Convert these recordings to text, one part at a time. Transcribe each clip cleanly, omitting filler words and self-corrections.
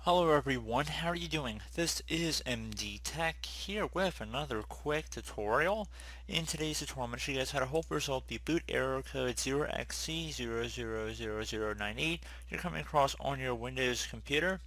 Hello everyone, how are you doing? This is MD Tech here with another quick tutorial. In today's tutorial, I'm going to show you guys how to help resolve the boot error code 0xc0000098 you're coming across on your Windows computer.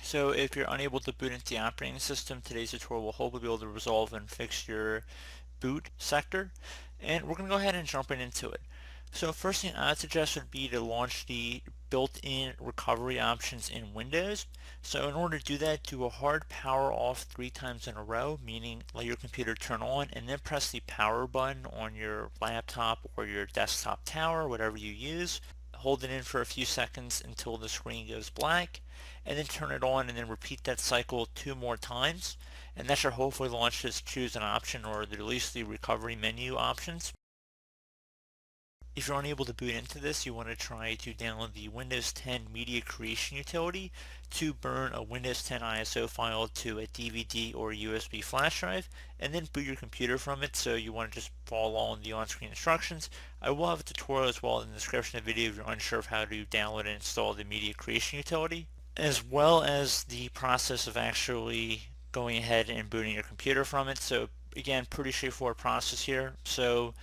So if you're unable to boot into the operating system, today's tutorial will hopefully be able to resolve and fix your boot sector. And we're going to go ahead and jump right into it. So first thing I'd suggest would be to launch the built-in recovery options in Windows. So in order to do that, do a hard power off 3 times in a row, meaning let your computer turn on and then press the power button on your laptop or your desktop tower, whatever you use. Hold it in for a few seconds until the screen goes black, and then turn it on and then repeat that cycle 2 more times. And that should hopefully launch this choose an option or at least the recovery menu options. If you're unable to boot into this, you want to try to download the Windows 10 Media Creation Utility to burn a Windows 10 ISO file to a DVD or USB flash drive, and then boot your computer from it. So you want to just follow on the on-screen instructions. I will have a tutorial as well in the description of the video if you're unsure of how to download and install the Media Creation Utility, as well as the process of actually going ahead and booting your computer from it. So again, pretty straightforward process here. So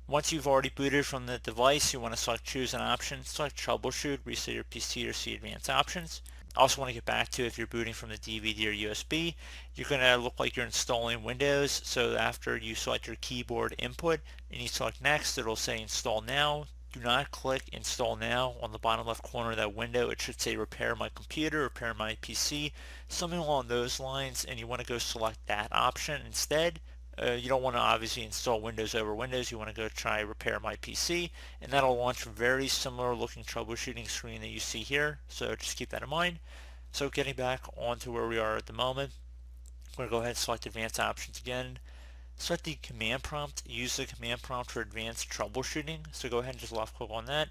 once you've already booted from the device, you want to select choose an option, select troubleshoot, reset your PC or see advanced options. I also want to get back to if you're booting from the DVD or USB, you're going to look like you're installing Windows. So after you select your keyboard input and you select next, it'll say install now. Do not click install now on the bottom left corner of that window. It should say repair my computer, repair my PC, something along those lines, and you want to go select that option instead. You don't want to obviously install Windows over Windows. You want to go try repair my PC, and that'll launch a very similar looking troubleshooting screen that you see here. So just keep that in mind. So getting back onto where we are at the moment, we're going to go ahead and select advanced options again. Select the command prompt. Use the command prompt for advanced troubleshooting. So go ahead and just left click on that.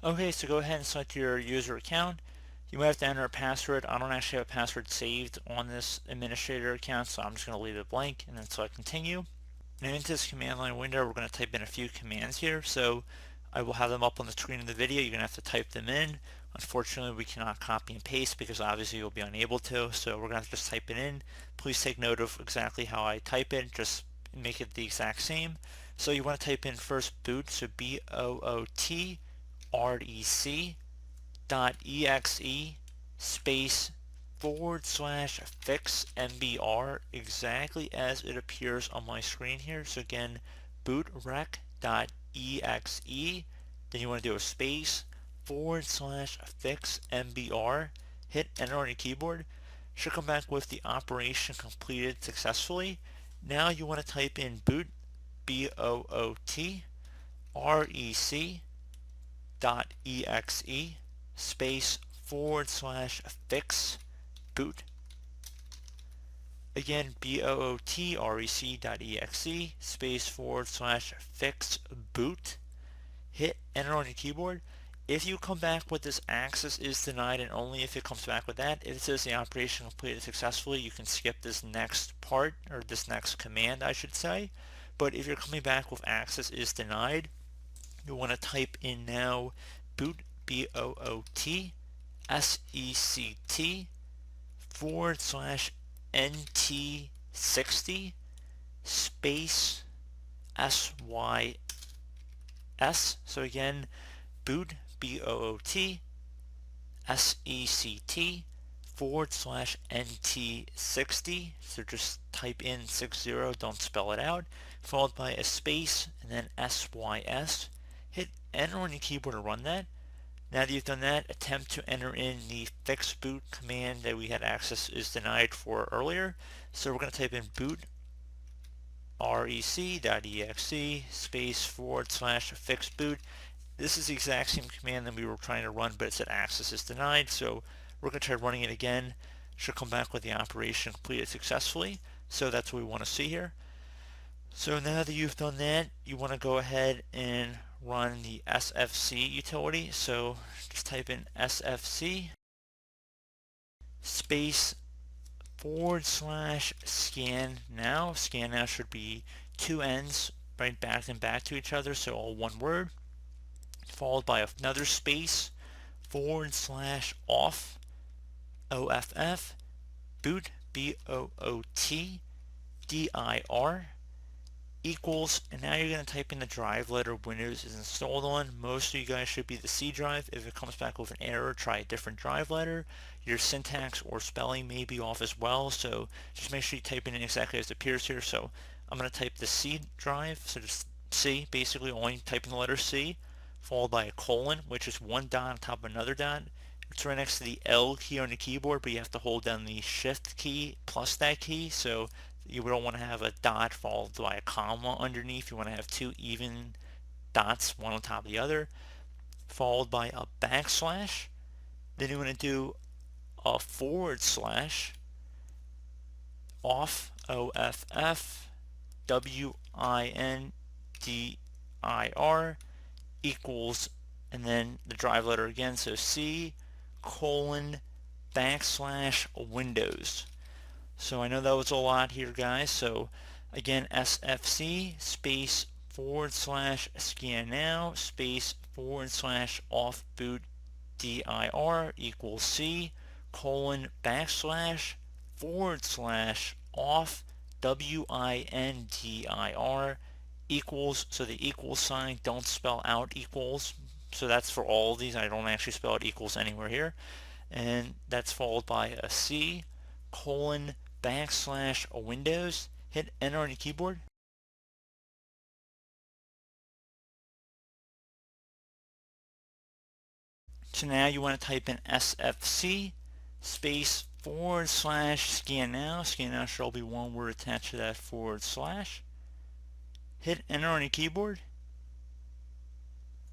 Okay, so go ahead and select your user account. You might have to enter a password. I don't actually have a password saved on this administrator account, so I'm just going to leave it blank and then select continue. Now into this command line window, we're going to type in a few commands here. So I will have them up on the screen in the video. You're going to have to type them in. Unfortunately, we cannot copy and paste because obviously you'll be unable to. So we're going to have to just type it in. Please take note of exactly how I type it. Just make it the exact same. So you want to type in first boot, so BOOT rec.exe space / fix mbr, exactly as it appears on my screen here. So again, bootrec.exe, then you want to do a space / fix mbr, hit enter on your keyboard. Should come back with the operation completed successfully. Now you want to type in boot, BOOT rec.exe space / fix boot. Again, bootrec.exe space / fix boot. Hit enter on your keyboard. If you come back with this access is denied, and only if it comes back with that, if it says the operation completed successfully, you can skip this next part, or this next command I should say. But if you're coming back with access is denied, you want to type in now boot, BOOTSECT /NT60 space SYS. So again, boot, BOOTSECT /NT60. So just type in 60, don't spell it out, followed by a space and then SYS. Hit enter on your keyboard to run that. Now that you've done that, attempt to enter in the fixboot command that we had access is denied for earlier. So we're going to type in boot rec.exe space /fixboot. This is the exact same command that we were trying to run, but it said access is denied. So we're going to try running it again. Should come back with the operation completed successfully. So that's what we want to see here. So now that you've done that, you want to go ahead and run the SFC utility. So just type in SFC space /scan now. Scan now should be two N's right back and back to each other, so all one word, followed by another space /off OFF boot BOOTDIR equals, and now you're going to type in the drive letter Windows is installed on. Most of you guys should be the C drive. If it comes back with an error, try a different drive letter. Your syntax or spelling may be off as well, so just make sure you type it in exactly as it appears here. So I'm going to type the C drive, so just C, basically only typing the letter C, followed by a colon, which is one dot on top of another dot. It's right next to the L key on the keyboard, but you have to hold down the shift key plus that key, so you don't want to have a dot followed by a comma underneath. You want to have two even dots, one on top of the other, followed by a backslash. Then you want to do a /off OFF WINDIR equals, and then the drive letter again, so C /Windows. So I know that was a lot here, guys. So again, SFC space /scan now space /off boot dir equals C /off WINDIR equals, so the equals sign, don't spell out equals. So that's for all of these. I don't actually spell out equals anywhere here. And that's followed by a C /Windows. Hit enter on your keyboard. So now you want to type in SFC space /scan now. Scan now should all be one word attached to that /. Hit enter on your keyboard.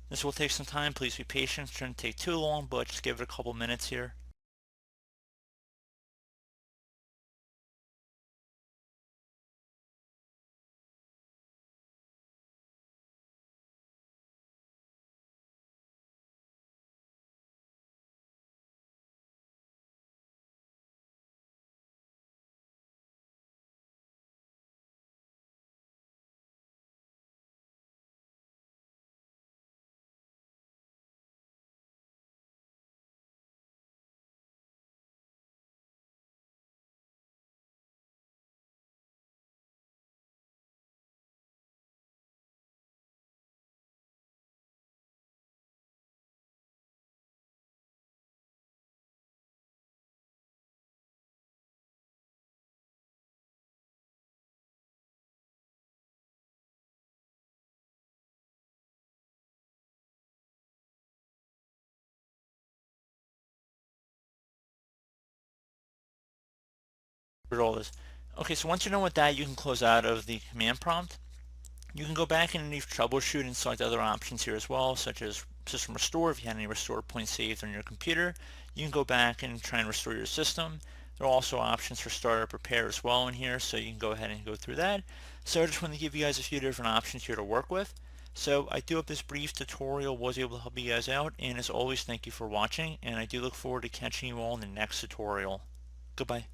This will take some time. Please be patient. It shouldn't take too long, but just give it a couple minutes here. All this. Okay, so once you know what that, you can close out of the command prompt. You can go back and troubleshoot and select other options here as well, such as system restore. If you had any restore points saved on your computer, you can go back and try and restore your system. There are also options for startup repair as well in here, so you can go ahead and go through that. So I just want to give you guys a few different options here to work with. So I do hope this brief tutorial was able to help you guys out, and as always, thank you for watching, and I do look forward to catching you all in the next tutorial. Goodbye.